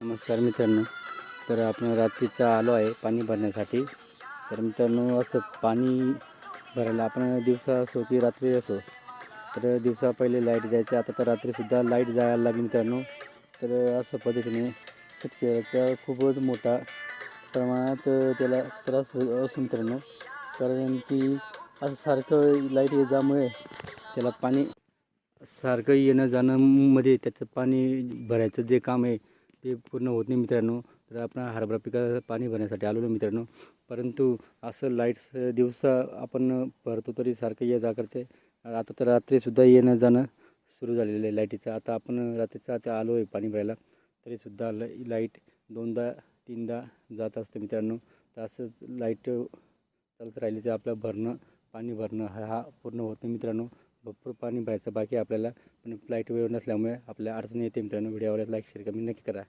नमस्कार मित्रांनो. तर आपण रात्रीचा आलो आहे पाणी भरण्यासाठी. तर मित्रांनो, असं पाणी भरायला आपण दिवसा असो की रात्री असो, तर दिवसा पहिले लाईट जायचे, आता तर रात्रीसुद्धा लाईट जायला लागली मित्रांनो. तर अशा पद्धतीने शेतकऱ्याचा खूपच मोठा प्रमाणात त्याला त्रास होत असतो मित्रांनो. कारण की असं सारखं लाईट येण्यामुळे त्याला पाणी सारखं येणं जाणं मध्ये त्याचं पाणी भरायचं जे काम आहे ते पूर्ण होत नाही मित्रांनो. तर आपण हरभरा पिकाला पाणी भरण्यासाठी आलेलो मित्रांनो, परंतु असं लाईट दिवसा आपण भरतो तरी सारखं ये जा करते. आता तर रात्रीसुद्धा येणं जाणं सुरू झालेलं आहे लाईटीचं. आता आपण रात्रीचं आता आलो आहे पाणी भरायला, तरीसुद्धा लाईट दोनदा तीनदा जात असते मित्रांनो. तर असंच लाईट चालत राहिली तर आपलं पाणी भरणं हा पूर्ण होत नाही मित्रांनो. भरपूर पाणी भरायचं बाकी आपल्याला, पण लाईट वेळ नसल्यामुळे आपल्या अडचणी येते मित्रांनो. व्हिडिओवर लाईक शेअर कमी नक्की करा.